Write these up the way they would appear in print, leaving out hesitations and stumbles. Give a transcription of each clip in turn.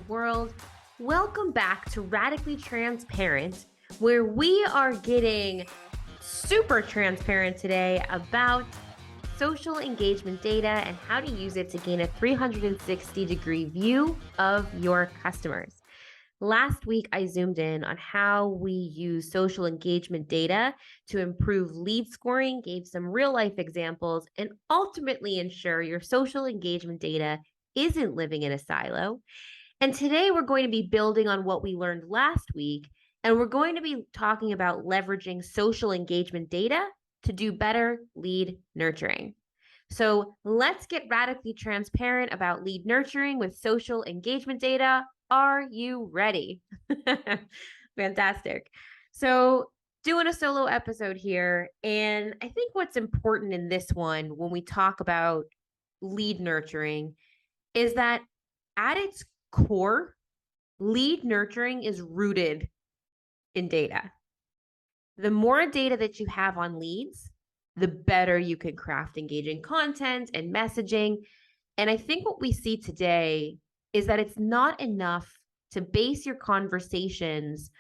world. Welcome back to Radically Transparent, where we are getting super transparent today about social engagement data and how to use it to gain a 360-degree view of your customers. Last week, I zoomed in on how we use social engagement data to improve lead scoring, gave some real-life examples, and ultimately ensure your social engagement data isn't living in a silo. And today, we're going to be building on what we learned last week, and we're going to be talking about leveraging social engagement data to do better lead nurturing. So let's get radically transparent about lead nurturing with social engagement data. Are you ready? Fantastic. So doing a solo episode here. And I think what's important in this one, when we talk about lead nurturing, is that at its core, lead nurturing is rooted in data. The more data that you have on leads, the better you can craft engaging content and messaging. And I think what we see today is that it's not enough to base your conversations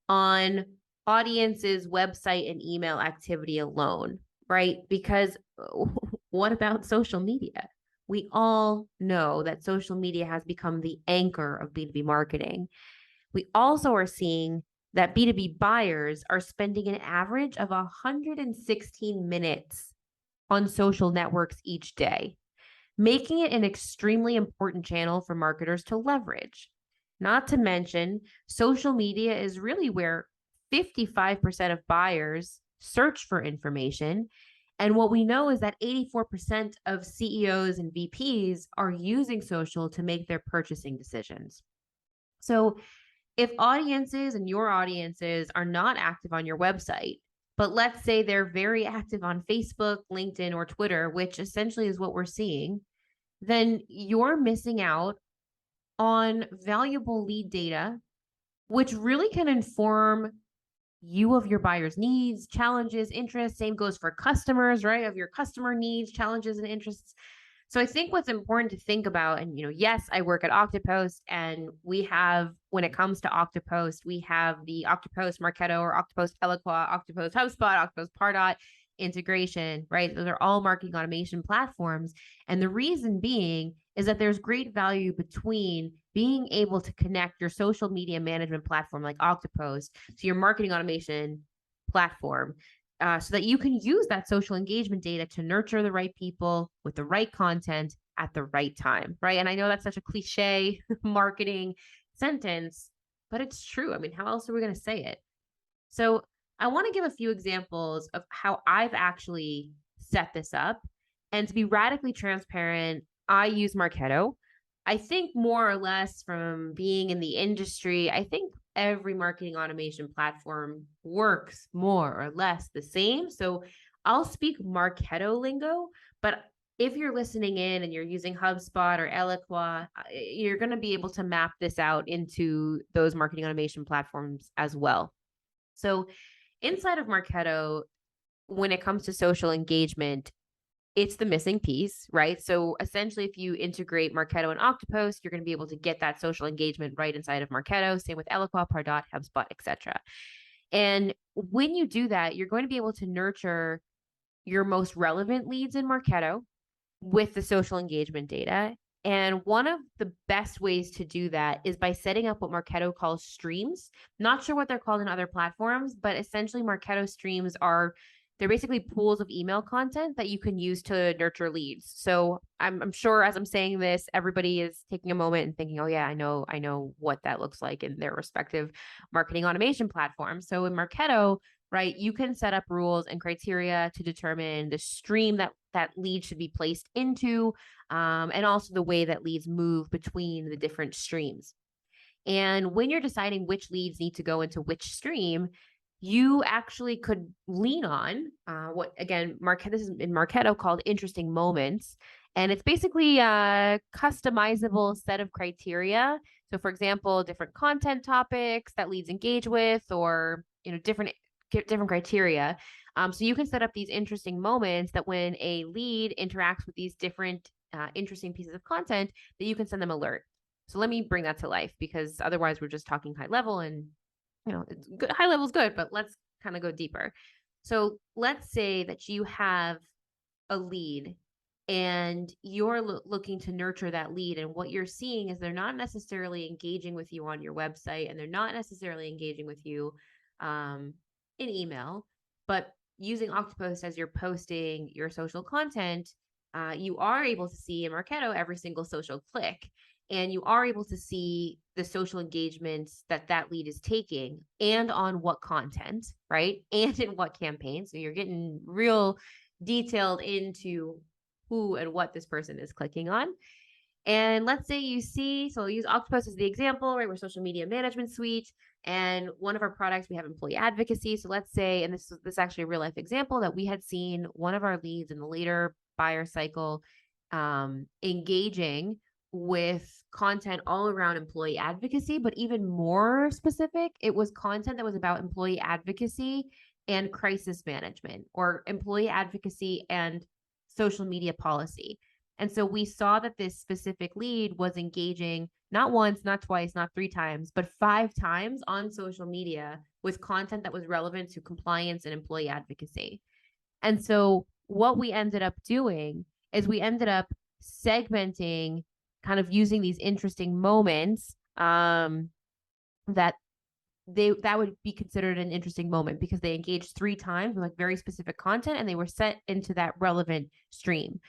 on audiences, website, and email activity alone, right? Because what about social media? We all know that social media has become the anchor of B2B marketing. We also are seeing that B2B buyers are spending an average of 116 minutes on social networks each day, making it an extremely important channel for marketers to leverage. Not to mention, social media is really where 55% of buyers search for information. And what we know is that 84% of CEOs and VPs are using social to make their purchasing decisions. So if audiences and your audiences are not active on your website, but let's say they're very active on Facebook, LinkedIn, or Twitter, which essentially is what we're seeing, then you're missing out on valuable lead data, which really can inform you of your buyer's needs, challenges, interests. Same goes for customers, right? Of your customer needs, challenges, and interests. So I think what's important to think about, and yes, I work at Oktopost, and we have, when it comes to Oktopost, we have the Oktopost Marketo or Oktopost Eloqua, Oktopost HubSpot, Oktopost Pardot integration, right? Those are all marketing automation platforms. And the reason being is that there's great value between being able to connect your social media management platform like Oktopost to your marketing automation platform, so that you can use that social engagement data to nurture the right people with the right content at the right time, right? And I know that's such a cliche marketing sentence, but it's true. I mean, how else are we going to say it? So I want to give a few examples of how I've actually set this up. And to be radically transparent, I use Marketo. I think more or less from being in the industry, I think every marketing automation platform works more or less the same. So I'll speak Marketo lingo, but if you're listening in and you're using HubSpot or Eloqua, you're going to be able to map this out into those marketing automation platforms as well. So inside of Marketo, when it comes to social engagement, it's the missing piece, right? So essentially, if you integrate Marketo and Oktopost, you're going to be able to get that social engagement right inside of Marketo. Same with Eloqua, Pardot, HubSpot, etc. And when you do that, you're going to be able to nurture your most relevant leads in Marketo with the social engagement data. And one of the best ways to do that is by setting up what Marketo calls streams. Not sure what they're called in other platforms, but essentially Marketo streams they're basically pools of email content that you can use to nurture leads. So I'm sure as I'm saying this, everybody is taking a moment and thinking, oh yeah, I know what that looks like in their respective marketing automation platforms. So in Marketo, right, you can set up rules and criteria to determine the stream that lead should be placed into, and also the way that leads move between the different streams. And when you're deciding which leads need to go into which stream, you actually could lean on what, again, this is in Marketo called interesting moments. And it's basically a customizable set of criteria. So for example, different content topics that leads engage with, or, different criteria. So you can set up these interesting moments that when a lead interacts with these different interesting pieces of content, that you can send them alert. So let me bring that to life, because otherwise we're just talking high level, and it's good. High level is good, but let's kind of go deeper. So let's say that you have a lead and you're looking to nurture that lead, and what you're seeing is they're not necessarily engaging with you on your website, and they're not necessarily engaging with you in email, but using Oktopost as you're posting your social content, you are able to see in Marketo every single social click, and you are able to see the social engagements that that lead is taking, and on what content, right? And in what campaign. So you're getting real detailed into who and what this person is clicking on. And let's say you see, so I'll use Oktopost as the example, right? We're social media management suite. And one of our products, we have employee advocacy. So let's say, and this is actually a real life example, that we had seen one of our leads in the later buyer cycle engaging with content all around employee advocacy, but even more specific, it was content that was about employee advocacy and crisis management, or employee advocacy and social media policy. And so we saw that this specific lead was engaging not once, not twice, not 3 times, but 5 times on social media with content that was relevant to compliance and employee advocacy. And so what we ended up doing is we ended up segmenting, kind of using these interesting moments that would be considered an interesting moment, because they engaged 3 times with like very specific content, and they were set into that relevant stream.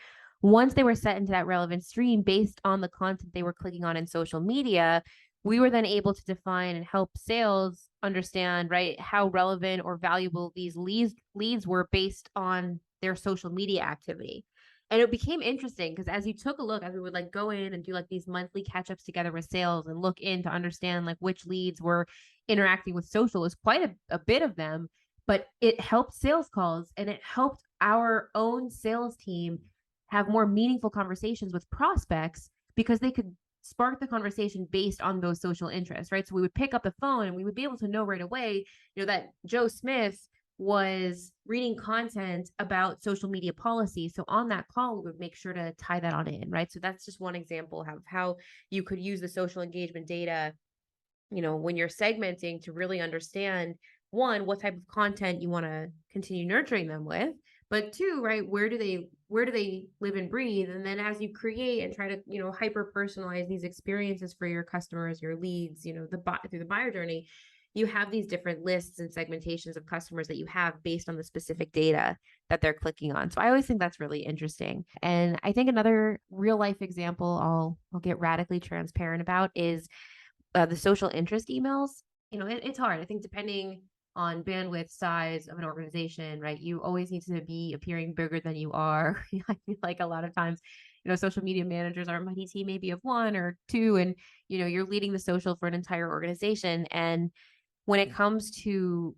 Once they were set into that relevant stream based on the content they were clicking on in social media, we were then able to define and help sales understand, right, how relevant or valuable these leads were based on their social media activity. And it became interesting because as you took a look, as we would like go in and do like these monthly catch-ups together with sales and look in to understand like which leads were interacting with social, is quite a bit of them, but it helped sales calls, and it helped our own sales team have more meaningful conversations with prospects, because they could spark the conversation based on those social interests, right? So we would pick up the phone and we would be able to know right away, that Joe Smith was reading content about social media policy. So on that call, we would make sure to tie that on in, right? So that's just one example of how you could use the social engagement data, when you're segmenting, to really understand, one, what type of content you want to continue nurturing them with, but two, right, where do they live and breathe? And then as you create and try to, hyper personalize these experiences for your customers, your leads, through the buyer journey, you have these different lists and segmentations of customers that you have based on the specific data that they're clicking on. So I always think that's really interesting. And I think another real life example I'll get radically transparent about is the social interest emails. It's hard. I think depending on bandwidth, size of an organization, right? You always need to be appearing bigger than you are. I feel like a lot of times, social media managers are mighty team maybe of 1 or 2, and, you're leading the social for an entire organization. And when it comes to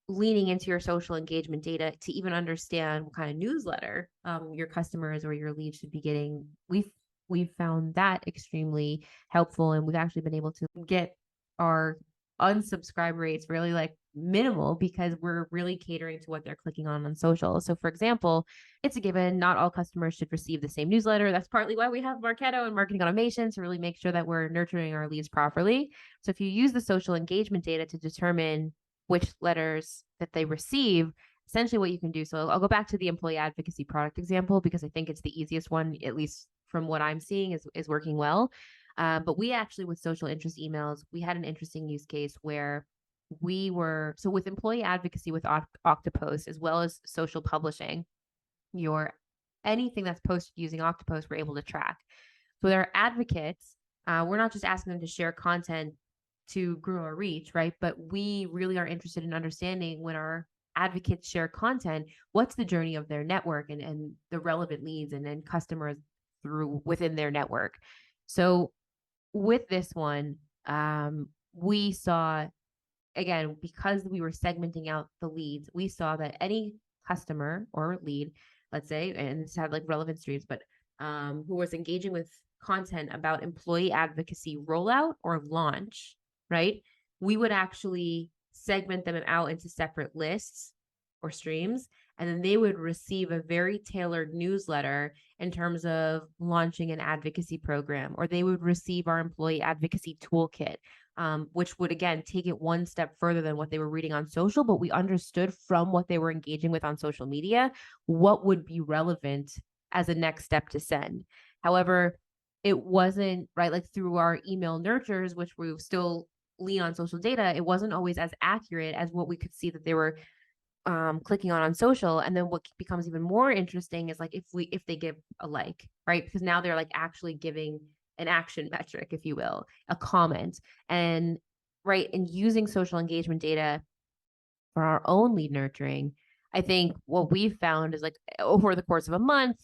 leaning into your social engagement data to even understand what kind of newsletter your customers or your leads should be getting, we've found that extremely helpful, and we've actually been able to get our unsubscribe rates really like minimal, because we're really catering to what they're clicking on social. So for example, it's a given, not all customers should receive the same newsletter. That's partly why we have Marketo and marketing automation, to really make sure that we're nurturing our leads properly. So if you use the social engagement data to determine which letters that they receive, essentially what you can do, so I'll go back to the employee advocacy product example, because I think it's the easiest one, at least from what I'm seeing, is working well. But we actually, with social interest emails, we had an interesting use case where so with employee advocacy with Oktopost, as well as social publishing, anything that's posted using Oktopost, we're able to track. So with our advocates, we're not just asking them to share content to grow our reach, right? But we really are interested in understanding, when our advocates share content, what's the journey of their network and the relevant leads and customers within their network. So with this one, we saw, again, because we were segmenting out the leads, we saw that any customer or lead, let's say, and this had like relevant streams, but who was engaging with content about employee advocacy rollout or launch, right? We would actually segment them out into separate lists or streams, And then they would receive a very tailored newsletter in terms of launching an advocacy program, or they would receive our employee advocacy toolkit, which would, again, take it one step further than what they were reading on social. But we understood from what they were engaging with on social media what would be relevant as a next step to send. However, it wasn't right, like through our email nurtures, which we still lean on social data, it wasn't always as accurate as what we could see that they were clicking on social. And then what becomes even more interesting is like if they give a like, right? Because now they're like actually giving an action metric, if you will, a comment. And right, and using social engagement data for our own lead nurturing, I think what we've found is like over the course of a month,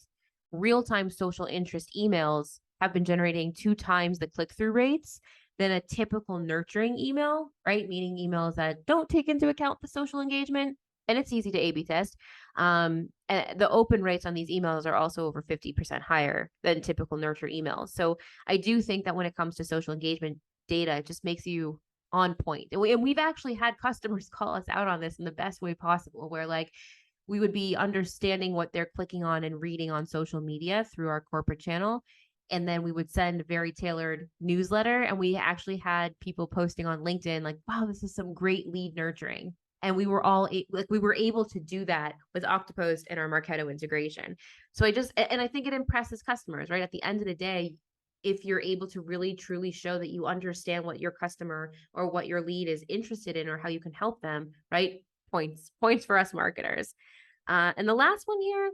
real-time social interest emails have been generating 2 times the click-through rates than a typical nurturing email, right? Meaning emails that don't take into account the social engagement, and it's easy to A/B test. And the open rates on these emails are also over 50% higher than typical nurture emails. So I do think that when it comes to social engagement data, it just makes you on point. And we've actually had customers call us out on this in the best way possible, where like we would be understanding what they're clicking on and reading on social media through our corporate channel. And then we would send a very tailored newsletter. And we actually had people posting on LinkedIn like, wow, this is some great lead nurturing. And we were all like, we were able to do that with Oktopost and our Marketo integration. So I think it impresses customers, right? At the end of the day, if you're able to really truly show that you understand what your customer or what your lead is interested in or how you can help them, right? Points for us marketers. And the last one here,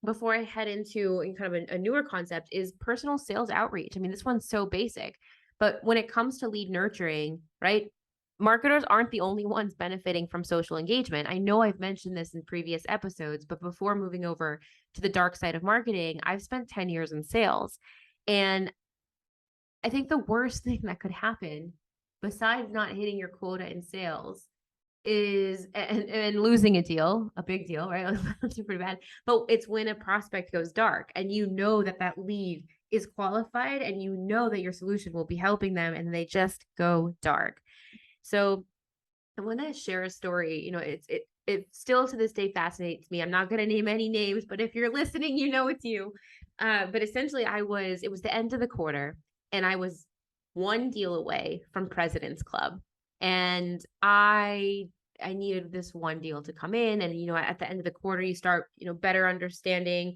before I head into kind of a newer concept, is personal sales outreach. I mean, this one's so basic, but when it comes to lead nurturing, right? Marketers aren't the only ones benefiting from social engagement. I know I've mentioned this in previous episodes, but before moving over to the dark side of marketing, I've spent 10 years in sales. And I think the worst thing that could happen, besides not hitting your quota in sales, is and losing a deal, a big deal, right? That's pretty bad. But it's when a prospect goes dark and you know that that lead is qualified and you know that your solution will be helping them and they just go dark. So I want to share a story. You know, it still to this day fascinates me. I'm not going to name any names, but if you're listening, you know it's you. But essentially, it was the end of the quarter, and I was one deal away from President's Club, and I needed this one deal to come in. And you know, at the end of the quarter, you start better understanding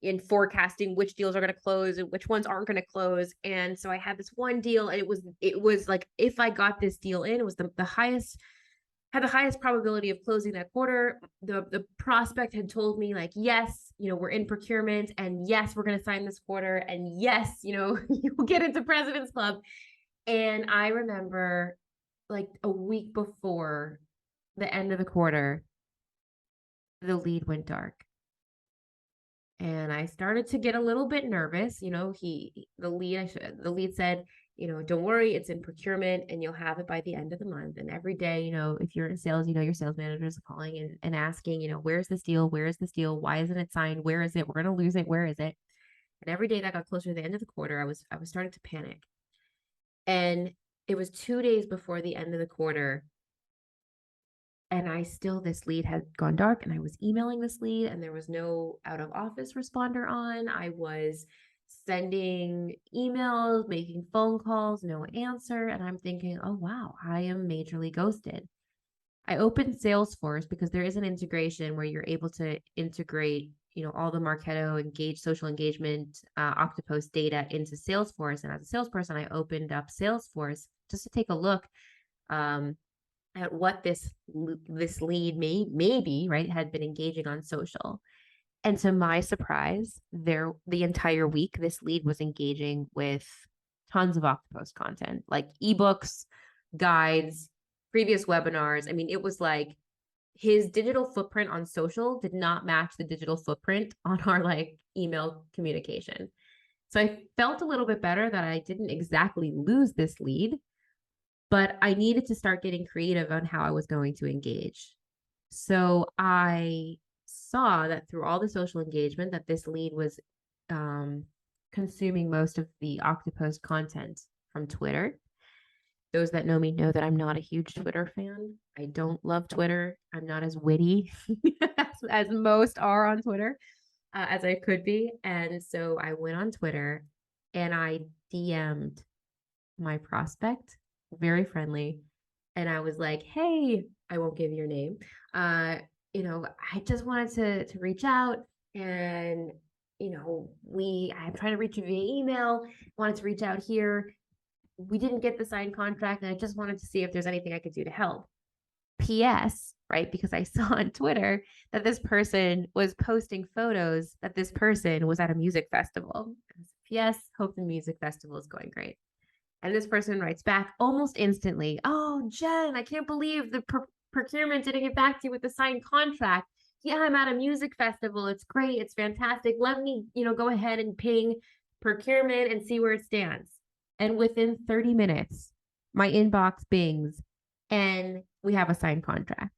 in forecasting which deals are going to close and which ones aren't going to close. And so I had this one deal, and it was like if I got this deal in, it was the highest had the highest probability of closing that quarter. The prospect had told me like, yes, we're in procurement, and yes, we're going to sign this quarter, and yes, you'll get into President's Club. And I remember like a week before the end of the quarter, the lead went dark. And I started to get a little bit nervous. The lead said, don't worry, it's in procurement and you'll have it by the end of the month. And every day, if you're in sales, your sales manager is calling and asking, where's this deal? Where is this deal? Why isn't it signed? Where is it? We're going to lose it. Where is it? And every day that got closer to the end of the quarter, I was starting to panic. And it was 2 days before the end of the quarter. And this lead had gone dark, and I was emailing this lead and there was no out of office responder on. I was sending emails, making phone calls, no answer. And I'm thinking, oh, wow, I am majorly ghosted. I opened Salesforce because there is an integration where you're able to integrate, all the Marketo social engagement, Oktopost data into Salesforce. And as a salesperson, I opened up Salesforce just to take a look, at what this lead maybe right had been engaging on social. And to my surprise, the entire week this lead was engaging with tons of Oktopost content, like ebooks, guides, previous webinars. I mean, it was like his digital footprint on social did not match the digital footprint on our like email communication. So I felt a little bit better that I didn't exactly lose this lead, but I needed to start getting creative on how I was going to engage. So I saw that through all the social engagement that this lead was consuming most of the Oktopost content from Twitter. Those that know me know that I'm not a huge Twitter fan. I don't love Twitter. I'm not as witty as most are on Twitter as I could be. And so I went on Twitter and I DM'd my prospect, very friendly. And I was like, hey, I won't give your name. I just wanted to reach out and I'm trying to reach you via email, wanted to reach out here. We didn't get the signed contract, and I just wanted to see if there's anything I could do to help. PS, right? Because I saw on Twitter that this person was posting photos that this person was at a music festival. PS, hope the music festival is going great. And this person writes back almost instantly, oh, Jen, I can't believe the procurement didn't get back to you with the signed contract. Yeah, I'm at a music festival. It's great. It's fantastic. Let me, go ahead and ping procurement and see where it stands. And within 30 minutes, my inbox bings and we have a signed contract.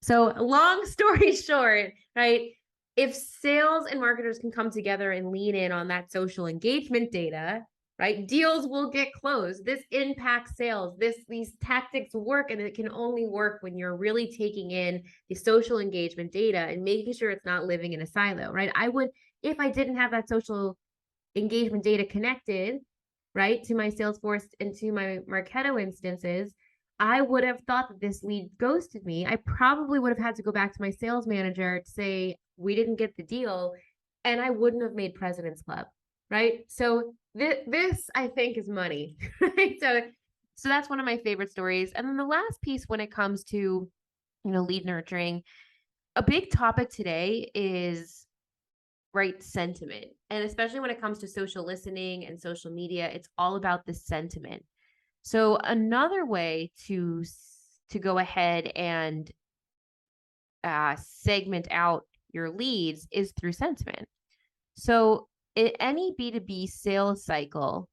So, long story short, right? If sales and marketers can come together and lean in on that social engagement data, right? Deals will get closed. This impacts sales. These tactics work, and it can only work when you're really taking in the social engagement data and making sure it's not living in a silo, right? If I didn't have that social engagement data connected, right, to my Salesforce and to my Marketo instances, I would have thought that this lead ghosted me. I probably would have had to go back to my sales manager to say, we didn't get the deal, and I wouldn't have made President's Club, right? So this I think is money, right? So that's one of my favorite stories. And then the last piece when it comes to, lead nurturing, a big topic today is right sentiment. And especially when it comes to social listening and social media, it's all about the sentiment. So another way to go ahead and segment out your leads is through sentiment. So in any B2B sales cycle,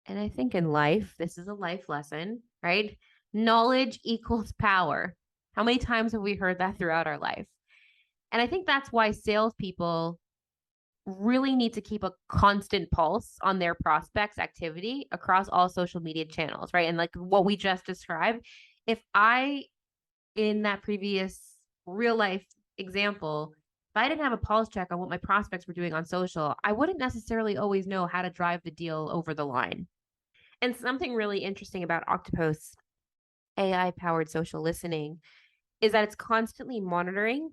and I think in life, this is a life lesson, right? Knowledge equals power. How many times have we heard that throughout our life? And I think that's why salespeople really need to keep a constant pulse on their prospects' activity across all social media channels, right? And like what we just described, if I, in that previous real life example, if I didn't have a pulse check on what my prospects were doing on social, I wouldn't necessarily always know how to drive the deal over the line. And something really interesting about Oktopost AI-powered social listening is that it's constantly monitoring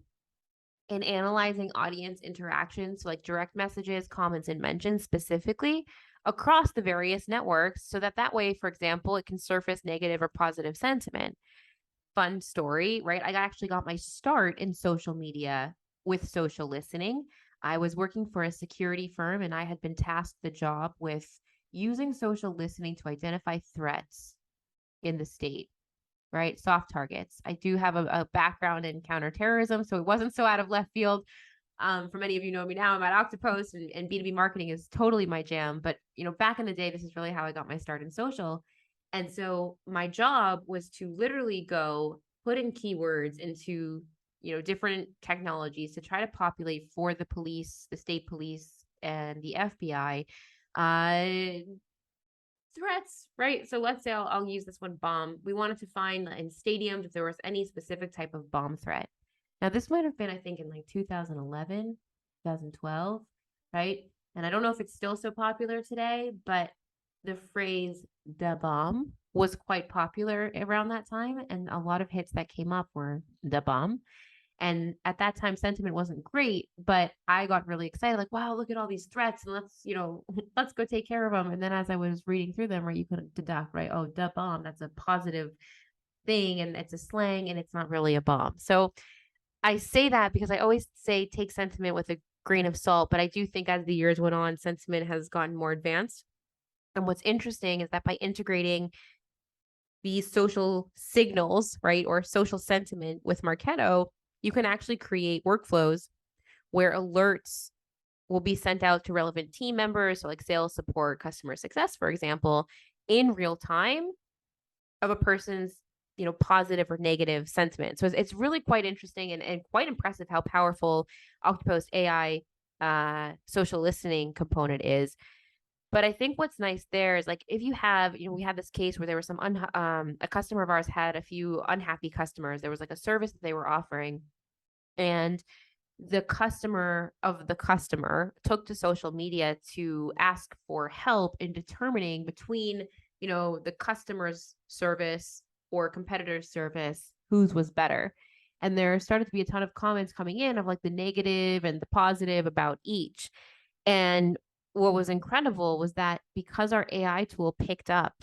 and analyzing audience interactions, so like direct messages, comments, and mentions specifically across the various networks, so that way, for example, it can surface negative or positive sentiment. Fun story, right? I actually got my start in social media with social listening. I was working for a security firm, and I had been tasked the job with using social listening to identify threats in the state, right? Soft targets. I do have a background in counterterrorism, so it wasn't so out of left field. For many of you know me now, I'm at Oktopost, and B2B marketing is totally my jam. But, back in the day, this is really how I got my start in social. And so my job was to literally go put in keywords into, different technologies to try to populate for the police, the state police, and the FBI threats, right? So let's say I'll use this one, bomb. We wanted to find in stadiums if there was any specific type of bomb threat. Now, this might have been, I think, in like 2011, 2012, right? And I don't know if it's still so popular today, but the phrase "the bomb" was quite popular around that time. And a lot of hits that came up were "the bomb." And at that time, sentiment wasn't great, but I got really excited, like, wow, look at all these threats, and let's, let's go take care of them. And then as I was reading through them, right, you could deduct, right, oh, the bomb, that's a positive thing, and it's a slang, and it's not really a bomb. So I say that because I always say take sentiment with a grain of salt, but I do think as the years went on, sentiment has gotten more advanced. And what's interesting is that by integrating these social signals, right, or social sentiment with Marketo, you can actually create workflows where alerts will be sent out to relevant team members, so like sales support, customer success, for example, in real time of a person's, positive or negative sentiment. So it's really quite interesting and quite impressive how powerful Oktopost AI social listening component is. But I think what's nice there is like if you have, we had this case where there was a customer of ours had a few unhappy customers. There was like a service that they were offering, and the customer took to social media to ask for help in determining between, the customer's service or competitor's service, whose was better. And there started to be a ton of comments coming in of like the negative and the positive about each. And what was incredible was that because our AI tool picked up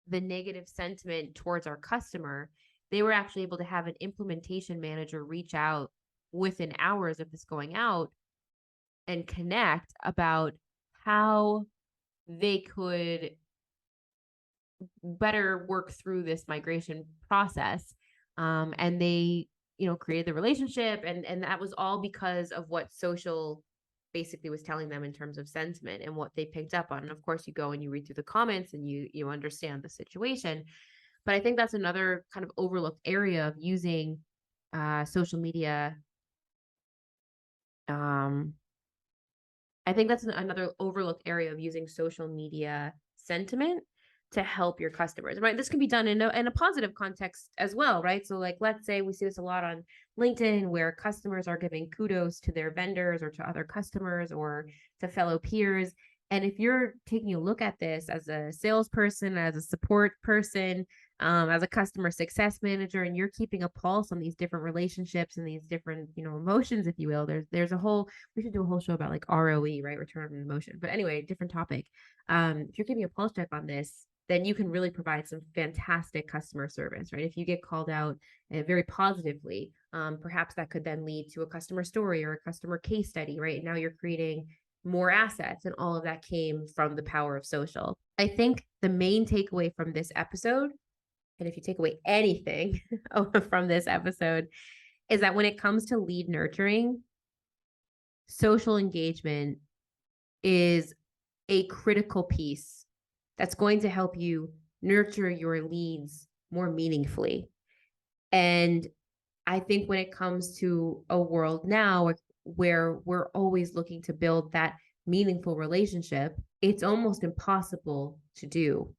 the negative sentiment towards our customer, they were actually able to have an implementation manager reach out within hours of this going out and connect about how they could better work through this migration process. And they, created the relationship, and that was all because of what social basically was telling them in terms of sentiment and what they picked up on. And of course, you go and you read through the comments and you understand the situation. But I think that's another kind of overlooked area of using social media. I think that's another overlooked area of using social media sentiment to help your customers, right? This can be done in a positive context as well, right? So like, let's say we see this a lot on LinkedIn where customers are giving kudos to their vendors or to other customers or to fellow peers. And if you're taking a look at this as a salesperson, as a support person, as a customer success manager, and you're keeping a pulse on these different relationships and these different, emotions, if you will, we should do a whole show about like ROE, right? Return on emotion. But anyway, different topic. If you're keeping a pulse check on this, then you can really provide some fantastic customer service, right? If you get called out very positively, perhaps that could then lead to a customer story or a customer case study, right? And now you're creating more assets, and all of that came from the power of social. I think the main takeaway from this episode, and if you take away anything from this episode, is that when it comes to lead nurturing, social engagement is a critical piece that's going to help you nurture your leads more meaningfully. And I think when it comes to a world now where we're always looking to build that meaningful relationship, it's almost impossible to do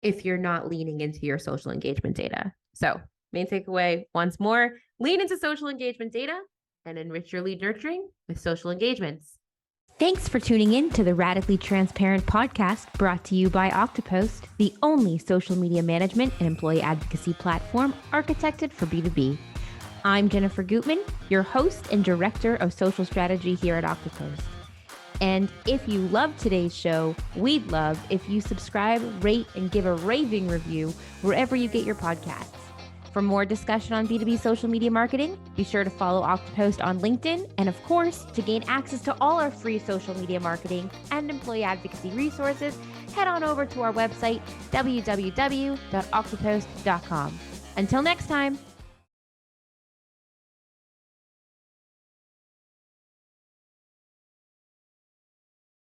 if you're not leaning into your social engagement data. So, main takeaway once more, lean into social engagement data and enrich your lead nurturing with social engagements. Thanks for tuning in to the Radically Transparent podcast, brought to you by Oktopost, the only social media management and employee advocacy platform architected for B2B. I'm Jennifer Gutman, your host and director of social strategy here at Oktopost. And if you love today's show, we'd love if you subscribe, rate, and give a raving review wherever you get your podcasts. For more discussion on B2B social media marketing, be sure to follow Oktopost on LinkedIn. And of course, to gain access to all our free social media marketing and employee advocacy resources, head on over to our website, www.oktopost.com. Until next time.